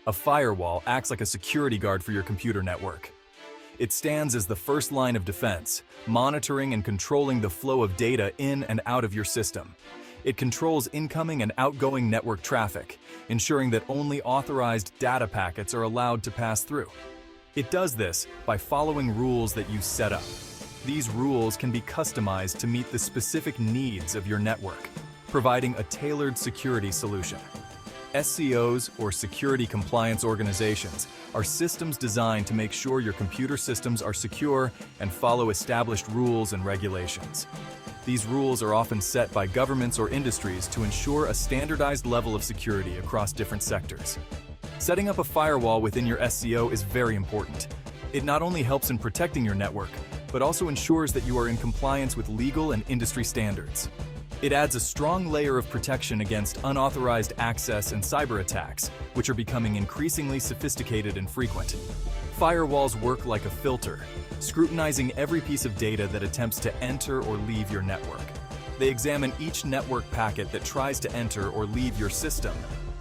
A firewall acts like a security guard for your computer network. It stands as the first line of defense, monitoring and controlling the flow of data in and out of your system. It controls incoming and outgoing network traffic, ensuring that only authorized data packets are allowed to pass through. It does this by following rules that you set up. These rules can be customized to meet the specific needs of your network, providing a tailored security solution. SCOs, or Security Compliance Organizations, are systems designed to make sure your computer systems are secure and follow established rules and regulations. These rules are often set by governments or industries to ensure a standardized level of security across different sectors. Setting up a firewall within your SCO is very important. It not only helps in protecting your network, but also ensures that you are in compliance with legal and industry standards. It adds a strong layer of protection against unauthorized access and cyber attacks, which are becoming increasingly sophisticated and frequent. Firewalls work like a filter, scrutinizing every piece of data that attempts to enter or leave your network. They examine each network packet that tries to enter or leave your system,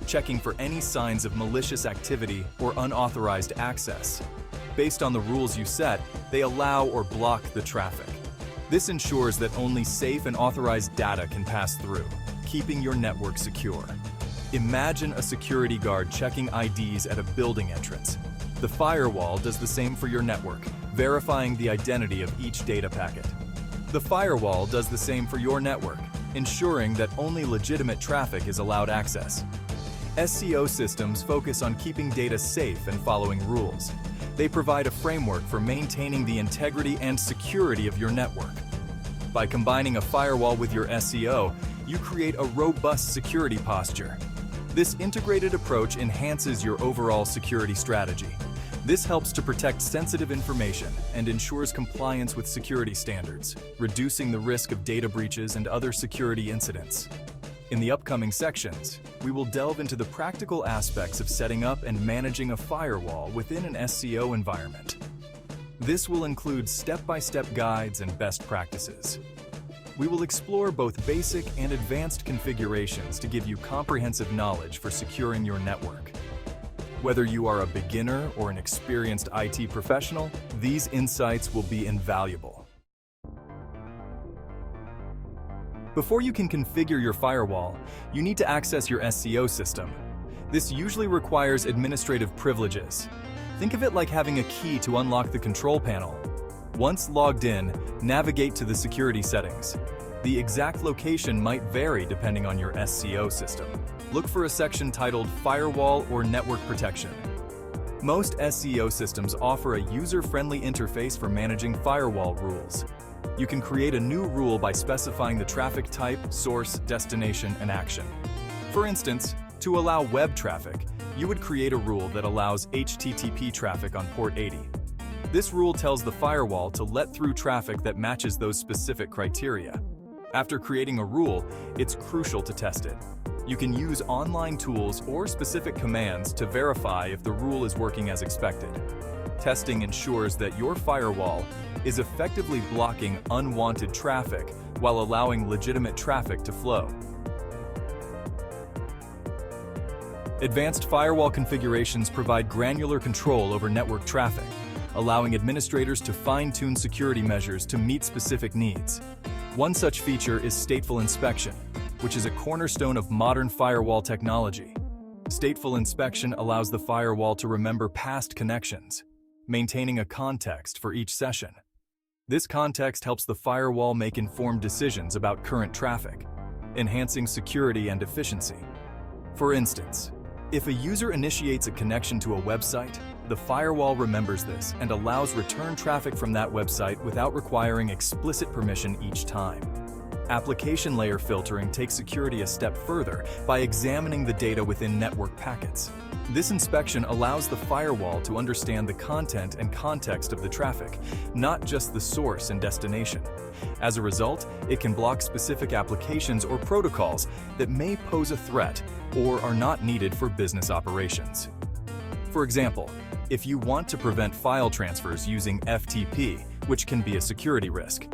checking for any signs of malicious activity or unauthorized access. Based on the rules you set, they allow or block the traffic. This ensures that only safe and authorized data can pass through, keeping your network secure. Imagine a security guard checking IDs at a building entrance. The firewall does the same for your network, verifying the identity of each data packet. The firewall does the same for your network, ensuring that only legitimate traffic is allowed access. SCO systems focus on keeping data safe and following rules. They provide a framework for maintaining the integrity and security of your network. By combining a firewall with your SCO, you create a robust security posture. This integrated approach enhances your overall security strategy. This helps to protect sensitive information and ensures compliance with security standards, reducing the risk of data breaches and other security incidents. In the upcoming sections, we will delve into the practical aspects of setting up and managing a firewall within an SCO environment. This will include step-by-step guides and best practices. We will explore both basic and advanced configurations to give you comprehensive knowledge for securing your network. Whether you are a beginner or an experienced IT professional, these insights will be invaluable. Before you can configure your firewall, you need to access your SCO system. This usually requires administrative privileges. Think of it like having a key to unlock the control panel. Once logged in, navigate to the security settings. The exact location might vary depending on your SCO system. Look for a section titled Firewall or Network Protection. Most SCO systems offer a user-friendly interface for managing firewall rules. You can create a new rule by specifying the traffic type, source, destination, and action. For instance, to allow web traffic, you would create a rule that allows HTTP traffic on port 80. This rule tells the firewall to let through traffic that matches those specific criteria. After creating a rule, it's crucial to test it. You can use online tools or specific commands to verify if the rule is working as expected. Testing ensures that your firewall is effectively blocking unwanted traffic while allowing legitimate traffic to flow. Advanced firewall configurations provide granular control over network traffic, allowing administrators to fine-tune security measures to meet specific needs. One such feature is stateful inspection, which is a cornerstone of modern firewall technology. Stateful inspection allows the firewall to remember past connections, maintaining a context for each session. This context helps the firewall make informed decisions about current traffic, enhancing security and efficiency. For instance, if a user initiates a connection to a website, the firewall remembers this and allows return traffic from that website without requiring explicit permission each time. Application layer filtering takes security a step further by examining the data within network packets. This inspection allows the firewall to understand the content and context of the traffic, not just the source and destination. As a result, it can block specific applications or protocols that may pose a threat or are not needed for business operations. For example, if you want to prevent file transfers using FTP, which can be a security risk,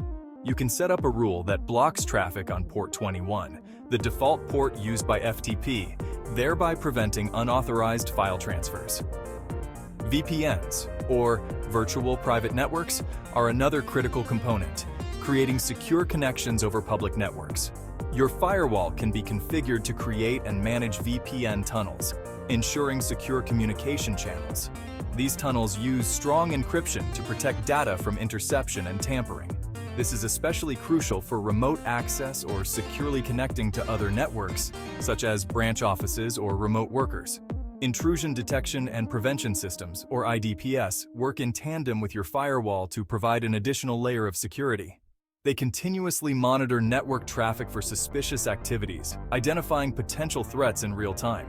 you can set up a rule that blocks traffic on port 21, the default port used by FTP, thereby preventing unauthorized file transfers. VPNs, or virtual private networks, are another critical component, creating secure connections over public networks. Your firewall can be configured to create and manage VPN tunnels, ensuring secure communication channels. These tunnels use strong encryption to protect data from interception and tampering. This is especially crucial for remote access or securely connecting to other networks, such as branch offices or remote workers. Intrusion detection and prevention systems, or IDPS, work in tandem with your firewall to provide an additional layer of security. They continuously monitor network traffic for suspicious activities, identifying potential threats in real time.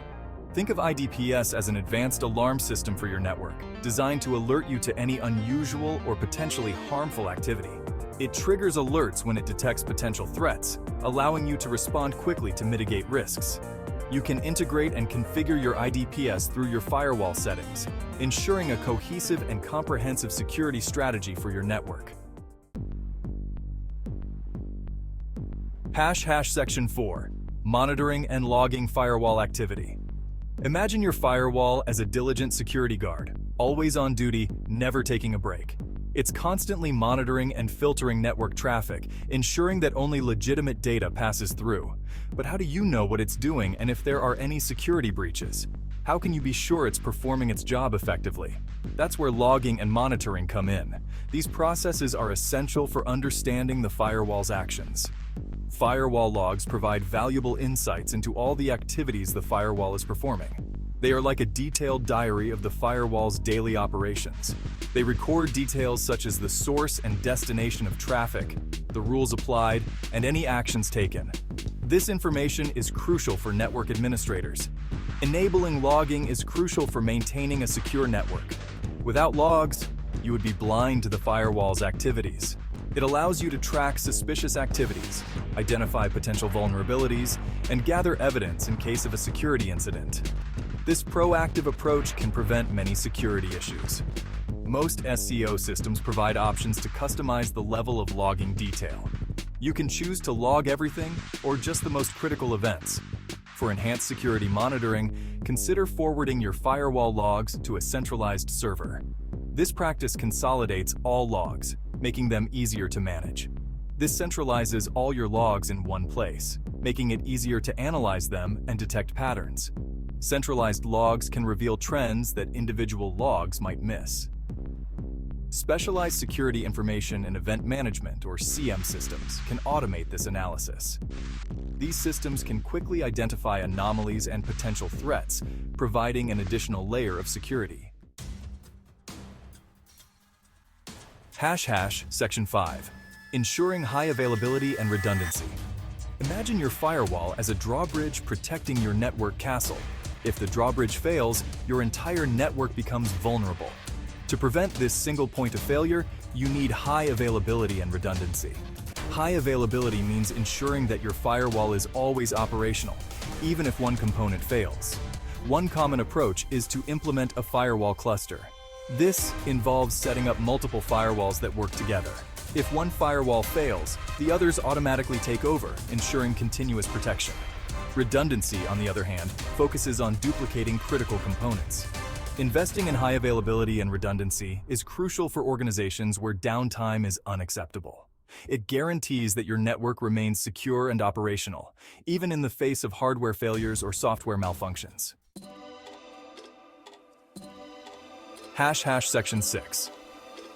Think of IDPS as an advanced alarm system for your network, designed to alert you to any unusual or potentially harmful activity. It triggers alerts when it detects potential threats, allowing you to respond quickly to mitigate risks. You can integrate and configure your IDPS through your firewall settings, ensuring a cohesive and comprehensive security strategy for your network. Section 4. Monitoring and logging firewall activity. Imagine your firewall as a diligent security guard, always on duty, never taking a break. It's constantly monitoring and filtering network traffic, ensuring that only legitimate data passes through. But how do you know what it's doing and if there are any security breaches? How can you be sure it's performing its job effectively? That's where logging and monitoring come in. These processes are essential for understanding the firewall's actions. Firewall logs provide valuable insights into all the activities the firewall is performing. They are like a detailed diary of the firewall's daily operations. They record details such as the source and destination of traffic, the rules applied, and any actions taken. This information is crucial for network administrators. Enabling logging is crucial for maintaining a secure network. Without logs, you would be blind to the firewall's activities. It allows you to track suspicious activities, identify potential vulnerabilities, and gather evidence in case of a security incident. This proactive approach can prevent many security issues. Most SCO systems provide options to customize the level of logging detail. You can choose to log everything or just the most critical events. For enhanced security monitoring, consider forwarding your firewall logs to a centralized server. This practice consolidates all logs, making them easier to manage. This centralizes all your logs in one place, making it easier to analyze them and detect patterns. Centralized logs can reveal trends that individual logs might miss. Specialized security information and event management, or CM systems, can automate this analysis. These systems can quickly identify anomalies and potential threats, providing an additional layer of security. Section 5. Ensuring high availability and redundancy. Imagine your firewall as a drawbridge protecting your network castle. If the drawbridge fails, your entire network becomes vulnerable. To prevent this single point of failure, you need high availability and redundancy. High availability means ensuring that your firewall is always operational, even if one component fails. One common approach is to implement a firewall cluster. This involves setting up multiple firewalls that work together. If one firewall fails, the others automatically take over, ensuring continuous protection. Redundancy, on the other hand, focuses on duplicating critical components. Investing in high availability and redundancy is crucial for organizations where downtime is unacceptable. It guarantees that your network remains secure and operational, even in the face of hardware failures or software malfunctions. Section 6.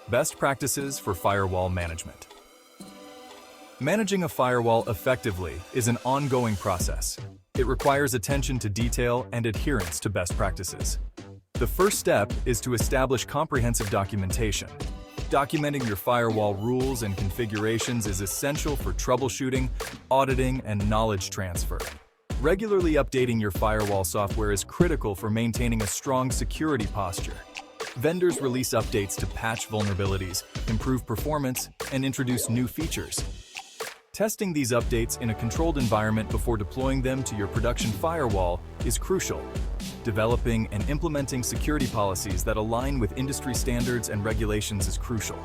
Best practices for firewall management. Managing a firewall effectively is an ongoing process. It requires attention to detail and adherence to best practices. The first step is to establish comprehensive documentation. Documenting your firewall rules and configurations is essential for troubleshooting, auditing, and knowledge transfer. Regularly updating your firewall software is critical for maintaining a strong security posture. Vendors release updates to patch vulnerabilities, improve performance, and introduce new features. Testing these updates in a controlled environment before deploying them to your production firewall is crucial. Developing and implementing security policies that align with industry standards and regulations is crucial.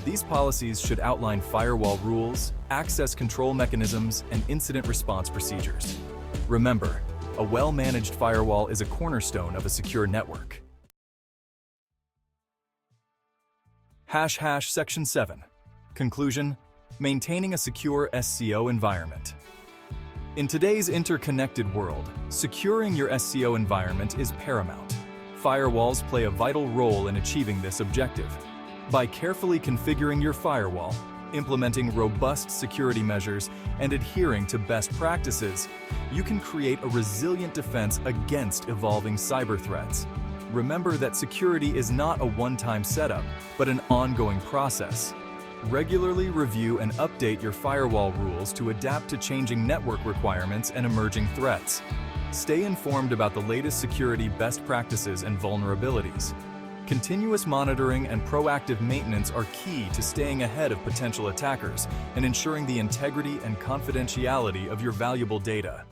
These policies should outline firewall rules, access control mechanisms, and incident response procedures. Remember, A well-managed firewall is a cornerstone of a secure network. Section 7. Conclusion: maintaining a secure SCO environment. In today's interconnected world, securing your SCO environment is paramount. Firewalls play a vital role in achieving this objective. By carefully configuring your firewall, implementing robust security measures, and adhering to best practices, you can create a resilient defense against evolving cyber threats. Remember that security is not a one-time setup, but an ongoing process. Regularly review and update your firewall rules to adapt to changing network requirements and emerging threats. Stay informed about the latest security best practices and vulnerabilities. Continuous monitoring and proactive maintenance are key to staying ahead of potential attackers and ensuring the integrity and confidentiality of your valuable data.